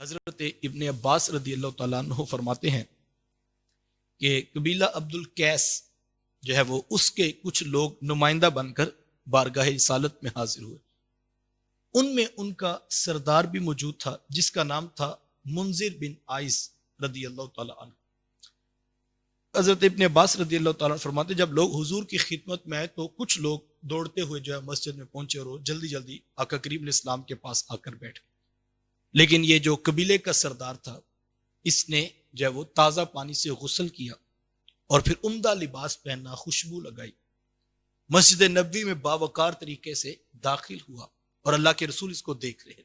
حضرت ابن عباس رضی اللہ تعالیٰ عنہ فرماتے ہیں کہ قبیلہ عبد القیس جو ہے وہ اس کے کچھ لوگ نمائندہ بن کر بارگاہ رسالت میں حاضر ہوئے. ان میں ان کا سردار بھی موجود تھا جس کا نام تھا منذر بن عائز رضی اللہ تعالیٰ عنہ. حضرت ابن عباس رضی اللہ تعالیٰ عنہ فرماتے جب لوگ حضور کی خدمت میں آئے تو کچھ لوگ دوڑتے ہوئے جو ہے مسجد میں پہنچے اور جلدی جلدی آقا کریم علیہ السلام کے پاس آ کر بیٹھے. لیکن یہ جو قبیلے کا سردار تھا اس نے جو ہے وہ تازہ پانی سے غسل کیا اور پھر عمدہ لباس پہنا، خوشبو لگائی، مسجد نبوی میں باوقار طریقے سے داخل ہوا اور اللہ کے رسول اس کو دیکھ رہے تھے.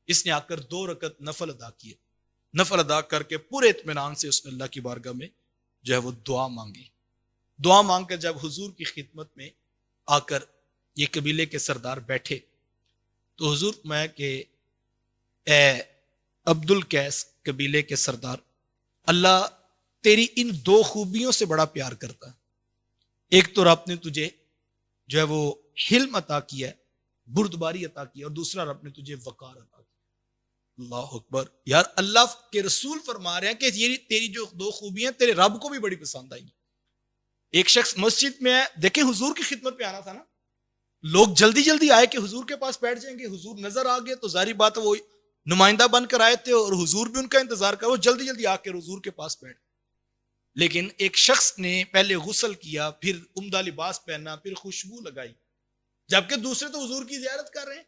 اس نے آ کر 2 رکعت نفل ادا کیے. نفل ادا کر کے پورے اطمینان سے اس نے اللہ کی بارگاہ میں جو ہے وہ دعا مانگی. دعا مانگ کر جب حضور کی خدمت میں آ کر یہ قبیلے کے سردار بیٹھے تو حضور میں کہ اے عبد القیس قبیلے کے سردار، اللہ تیری ان 2 خوبیوں سے بڑا پیار کرتا ہے. ایک تو رب نے تجھے جو ہے وہ حلم عطا کیا ہے، بردباری عطا کی، اور دوسرا رب نے تجھے وقار عطا کیا. اللہ اکبر. یار اللہ کے رسول فرما رہے ہیں کہ یہ تیری جو 2 خوبیاں تیرے رب کو بھی بڑی پسند آئی. ایک شخص مسجد میں دیکھیں حضور کی خدمت پہ آنا تھا نا، لوگ جلدی جلدی آئے کہ حضور کے پاس بیٹھ جائیں گے. حضور نظر آ گئے تو ظاہری بات ہے وہ نمائندہ بن کر آئے تھے اور حضور بھی ان کا انتظار کر، وہ جلدی جلدی آ کے حضور کے پاس بیٹھ. لیکن ایک شخص نے پہلے غسل کیا، پھر عمدہ لباس پہنا، پھر خوشبو لگائی، جبکہ دوسرے تو حضور کی زیارت کر رہے ہیں.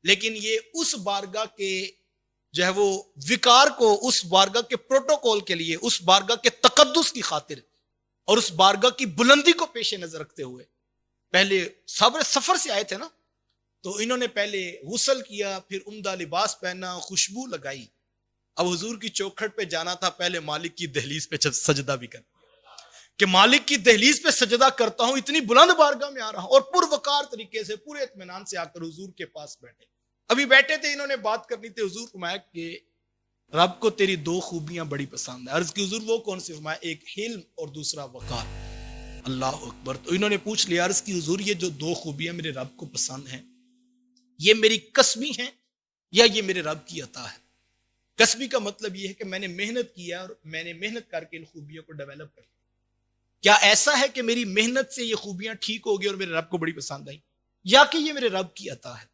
لیکن یہ اس بارگاہ کے جو ہے وہ وقار کو، اس بارگاہ کے پروٹوکول کے لیے، اس بارگاہ کے تقدس کی خاطر اور اس بارگاہ کی بلندی کو پیش نظر رکھتے ہوئے پہلے سفر سے آئے تھے نا، تو انہوں نے پہلے غسل کیا، پھر عمدہ لباس پہنا، خوشبو لگائی. اب حضور کی چوکھٹ پہ جانا تھا، پہلے مالک کی دہلیز پہ سجدہ بھی کر کہ مالک کی دہلیز پہ سجدہ کرتا ہوں، اتنی بلند بارگاہ میں آ رہا ہوں، اور پروقار طریقے سے پورے اطمینان سے آ کر حضور کے پاس بیٹھے. ابھی بیٹھے تھے، انہوں نے بات کرنی تھی. حضور فرمایا کہ رب کو تیری 2 خوبیاں بڑی پسند ہیں. عرض کی حضور وہ کون سی؟ فرمایا ایک حلم اور دوسرا وقار. اللہ اکبر. تو انہوں نے پوچھ لیا، عرض کی حضور یہ جو 2 خوبیاں میرے رب کو پسند ہیں یہ میری کسبی ہیں یا یہ میرے رب کی عطا ہے؟ کسبی کا مطلب یہ ہے کہ میں نے محنت کیا اور میں نے محنت کر کے ان خوبیوں کو ڈیولپ کر لیا. کیا ایسا ہے کہ میری محنت سے یہ خوبیاں ٹھیک ہو گئی اور میرے رب کو بڑی پسند آئی، یا کہ یہ میرے رب کی عطا ہے؟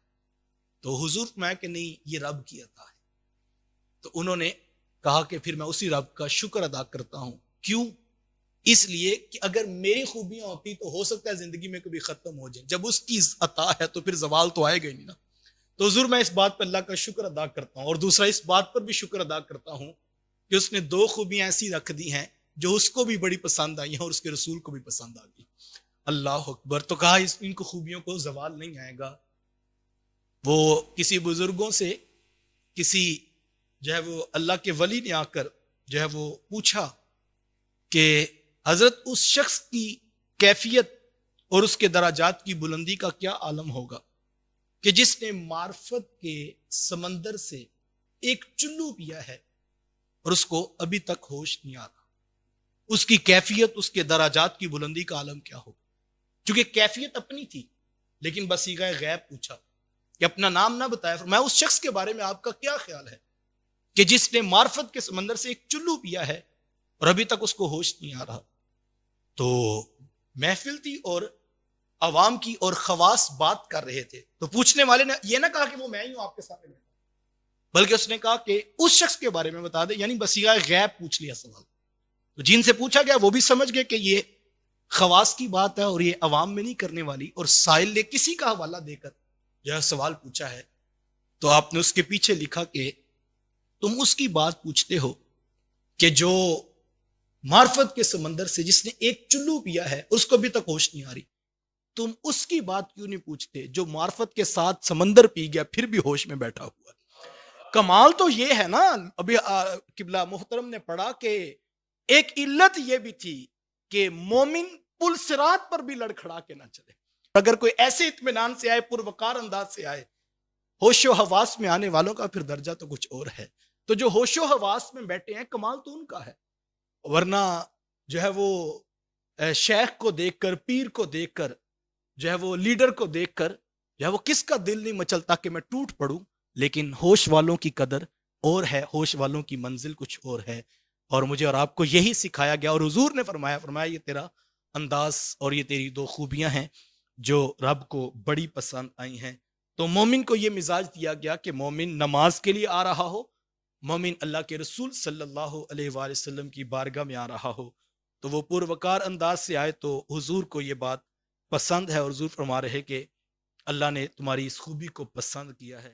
تو حضور میں کہ نہیں، یہ رب کی عطا ہے. تو انہوں نے کہا کہ پھر میں اسی رب کا شکر ادا کرتا ہوں. کیوں؟ اس لیے کہ اگر میری خوبیاں ہوتی تو ہو سکتا ہے زندگی میں کبھی ختم ہو جائیں. جب اس کی عطا ہے تو پھر زوال تو آئے گا ہی نہیں نا. تو حضور میں اس بات پر اللہ کا شکر ادا کرتا ہوں، اور دوسرا اس بات پر بھی شکر ادا کرتا ہوں کہ اس نے 2 خوبیاں ایسی رکھ دی ہیں جو اس کو بھی بڑی پسند آئی ہیں اور اس کے رسول کو بھی پسند آ گئی. اللہ اکبر. تو کہا ان کو خوبیوں کو زوال نہیں آئے گا. وہ کسی بزرگوں سے کسی جو ہے وہ اللہ کے ولی نے آ کر جو ہے وہ پوچھا کہ حضرت اس شخص کی کیفیت اور اس کے درجات کی بلندی کا کیا عالم ہوگا کہ جس نے معرفت کے سمندر سے ایک چلو پیا ہے اور اس کو ابھی تک ہوش نہیں آ رہا. اس کی کیفیت، اس کے درجات کی بلندی کا عالم کیا ہوگا؟ چونکہ کیفیت اپنی تھی لیکن بصیغہ غیب پوچھا کہ اپنا نام نہ بتایا. میں اس شخص کے بارے میں آپ کا کیا خیال ہے کہ جس نے معرفت کے سمندر سے ایک چلو پیا ہے اور ابھی تک اس کو ہوش نہیں آ رہا؟ تو محفل تھی اور عوام کی اور خواص بات کر رہے تھے، تو پوچھنے والے نے یہ نہ کہا کہ وہ میں ہی ہوں آپ کے سامنے بیٹھا، بلکہ اس نے کہا کہ اس شخص کے بارے میں بتا دے، یعنی بصیغہ غیب پوچھ لیا سوال. تو جن سے پوچھا گیا وہ بھی سمجھ گئے کہ یہ خواص کی بات ہے اور یہ عوام میں نہیں کرنے والی، اور سائل نے کسی کا حوالہ دے کر جو ہے سوال پوچھا ہے. تو آپ نے اس کے پیچھے لکھا کہ تم اس کی بات پوچھتے ہو کہ جو معرفت کے سمندر سے جس نے ایک چلو پیا ہے اس کو ابھی تک ہوش نہیں آ رہی. تم اس کی بات کیوں نہیں پوچھتے جو معرفت کے ساتھ سمندر پی گیا پھر بھی ہوش میں بیٹھا ہوا. کمال تو یہ ہے نا، ابھی قبلہ محترم نے پڑھا کہ ایک علت یہ بھی تھی کہ مومن پل صراط پر بھی لڑکھڑا کے نہ چلے. اگر کوئی ایسے اطمینان سے آئے، پروقار انداز سے آئے، ہوش و حواس میں آنے والوں کا پھر درجہ تو کچھ اور ہے. تو جو ہوش و حواس میں بیٹھے ہیں کمال تو ان کا ہے، ورنہ جو ہے وہ شیخ کو دیکھ کر، پیر کو دیکھ کر، جو ہے وہ لیڈر کو دیکھ کر جو ہے وہ کس کا دل نہیں مچلتا کہ میں ٹوٹ پڑوں. لیکن ہوش والوں کی قدر اور ہے، ہوش والوں کی منزل کچھ اور ہے، اور مجھے اور آپ کو یہی سکھایا گیا، اور حضور نے فرمایا یہ تیرا انداز اور یہ تیری دو خوبیاں ہیں جو رب کو بڑی پسند آئی ہیں۔ تو مومن کو یہ مزاج دیا گیا کہ مومن نماز کے لیے آ رہا ہو، مومن اللہ کے رسول صلی اللہ علیہ وآلہ وسلم کی بارگاہ میں آ رہا ہو تو وہ پروقار انداز سے آئے، تو حضور کو یہ بات پسند ہے، اور حضور فرما رہے کہ اللہ نے تمہاری اس خوبی کو پسند کیا ہے۔